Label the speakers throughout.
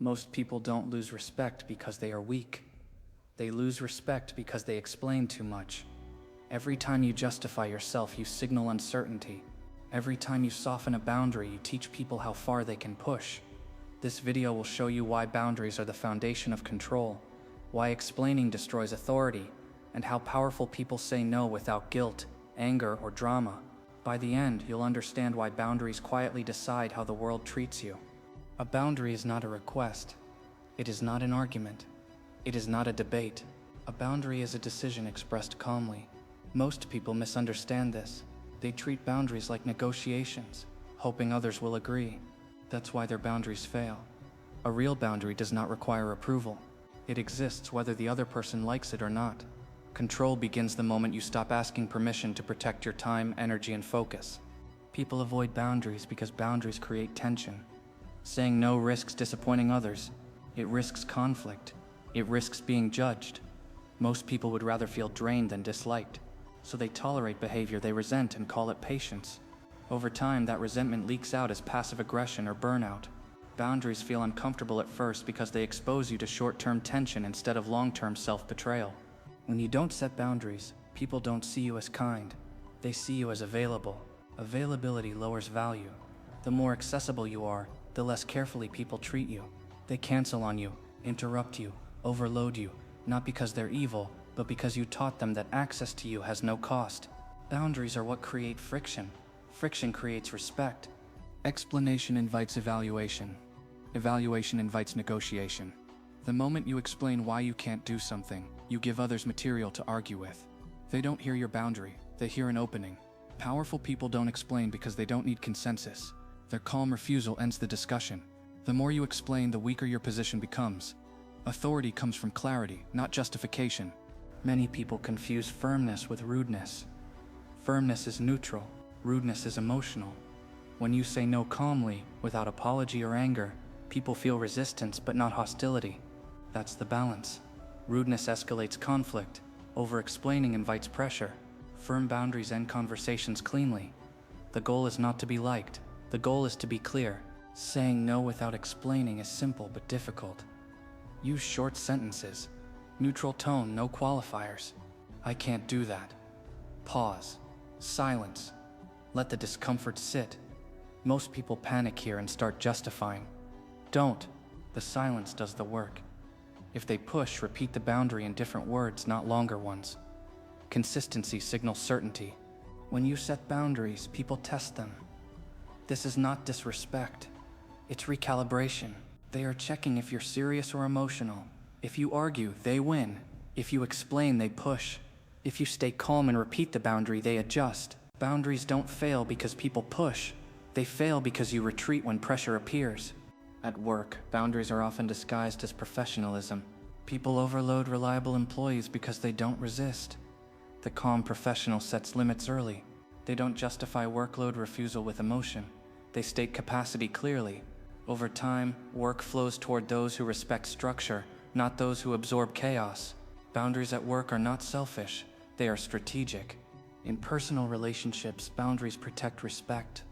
Speaker 1: Most people don't lose respect because they are weak. They lose respect because they explain too much. Every time you justify yourself, you signal uncertainty. Every time you soften a boundary, you teach people how far they can push. This video will show you why boundaries are the foundation of control, why explaining destroys authority, and how powerful people say no without guilt, anger, or drama. By the end, you'll understand why boundaries quietly decide how the world treats you. A boundary is not a request. It is not an argument. It is not a debate. A boundary is a decision expressed calmly. Most people misunderstand this. They treat boundaries like negotiations, hoping others will agree. That's why their boundaries fail. A real boundary does not require approval. It exists whether the other person likes it or not. Control begins the moment you stop asking permission to protect your time, energy, and focus. People avoid boundaries because boundaries create tension. Saying no risks disappointing others. It risks conflict. It risks being judged. Most people would rather feel drained than disliked, so they tolerate behavior they resent and call it patience. Over time, that resentment leaks out as passive aggression or burnout. Boundaries feel uncomfortable at first because they expose you to short-term tension instead of long-term self-betrayal. When you don't set boundaries, people don't see you as kind. They see you as available. Availability lowers value. The more accessible you are, the less carefully people treat you. They cancel on you, interrupt you, overload you, not because they're evil, but because you taught them that access to you has no cost. Boundaries are what create friction. Friction creates respect. Explanation invites evaluation. Evaluation invites negotiation. The moment you explain why you can't do something, you give others material to argue with. They don't hear your boundary, they hear an opening. Powerful people don't explain because they don't need consensus. Their calm refusal ends the discussion. The more you explain, the weaker your position becomes. Authority comes from clarity, not justification. Many people confuse firmness with rudeness. Firmness is neutral, rudeness is emotional. When you say no calmly, without apology or anger, people feel resistance but not hostility. That's the balance. Rudeness escalates conflict. Over-explaining invites pressure. Firm boundaries end conversations cleanly. The goal is not to be liked. The goal is to be clear. Saying no without explaining is simple but difficult. Use short sentences. Neutral tone, no qualifiers. I can't do that. Pause. Silence. Let the discomfort sit. Most people panic here and start justifying. Don't. The silence does the work. If they push, repeat the boundary in different words, not longer ones. Consistency signals certainty. When you set boundaries, people test them. This is not disrespect. It's recalibration. They are checking if you're serious or emotional. If you argue, they win. If you explain, they push. If you stay calm and repeat the boundary, they adjust. Boundaries don't fail because people push. They fail because you retreat when pressure appears. At work, boundaries are often disguised as professionalism. People overload reliable employees because they don't resist. The calm professional sets limits early. They don't justify workload refusal with emotion. They state capacity clearly. Over time, work flows toward those who respect structure, not those who absorb chaos. Boundaries at work are not selfish. They are strategic. In personal relationships, boundaries protect respect.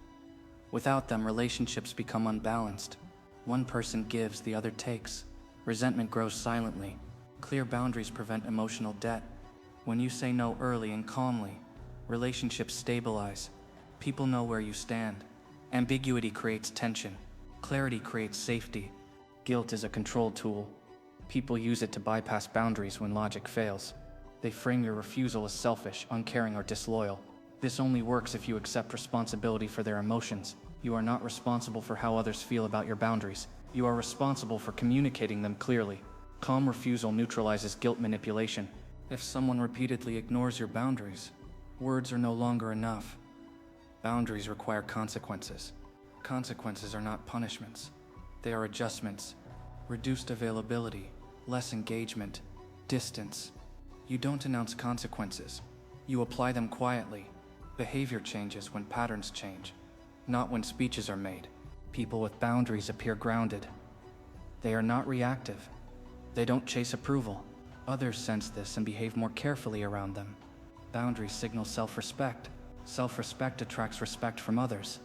Speaker 1: Without them, relationships become unbalanced. One person gives, the other takes. Resentment grows silently. Clear boundaries prevent emotional debt. When you say no early and calmly, relationships stabilize. People know where you stand. Ambiguity creates tension. Clarity creates safety. Guilt is a control tool. People use it to bypass boundaries when logic fails. They frame your refusal as selfish, uncaring, or disloyal. This only works if you accept responsibility for their emotions. You are not responsible for how others feel about your boundaries. You are responsible for communicating them clearly. Calm refusal neutralizes guilt manipulation. If someone repeatedly ignores your boundaries, words are no longer enough. Boundaries require consequences. Consequences are not punishments. They are adjustments. Reduced availability, less engagement, distance. You don't announce consequences. You apply them quietly. Behavior changes when patterns change, not when speeches are made. People with boundaries appear grounded. They are not reactive. They don't chase approval. Others sense this and behave more carefully around them. Boundaries signal self-respect. Self-respect attracts respect from others.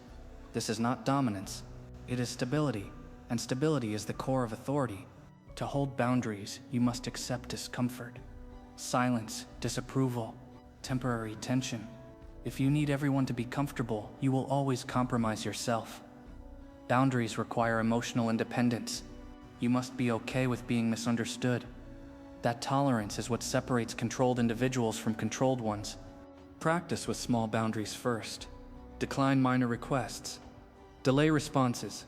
Speaker 1: This is not dominance. It is stability. and stability is the core of authority. To hold boundaries, you must accept discomfort, silence, disapproval, temporary tension. If you need everyone to be comfortable, you will always compromise yourself. Boundaries require emotional independence. You must be okay with being misunderstood. That tolerance is what separates controlled individuals from controlled ones. Practice with small boundaries first. Decline minor requests. Delay responses.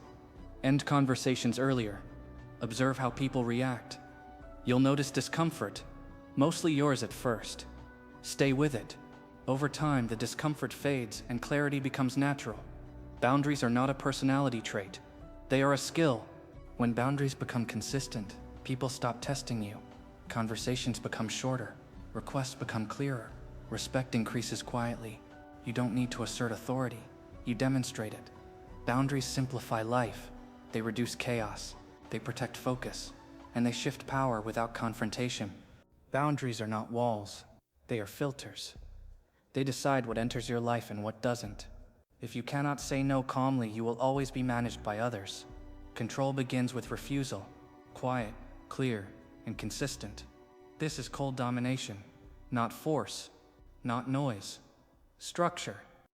Speaker 1: End conversations earlier. Observe how people react. You'll notice discomfort, mostly yours at first. Stay with it. Over time, the discomfort fades and clarity becomes natural. Boundaries are not a personality trait. They are a skill. When boundaries become consistent, people stop testing you. Conversations become shorter. Requests become clearer. Respect increases quietly. You don't need to assert authority. You demonstrate it. Boundaries simplify life. They reduce chaos. They protect focus. And they shift power without confrontation. Boundaries are not walls. They are filters. They decide what enters your life and what doesn't. If you cannot say no calmly, you will always be managed by others. Control begins with refusal. Quiet, clear, and consistent. This is cold domination. Not force. Not noise. Structure.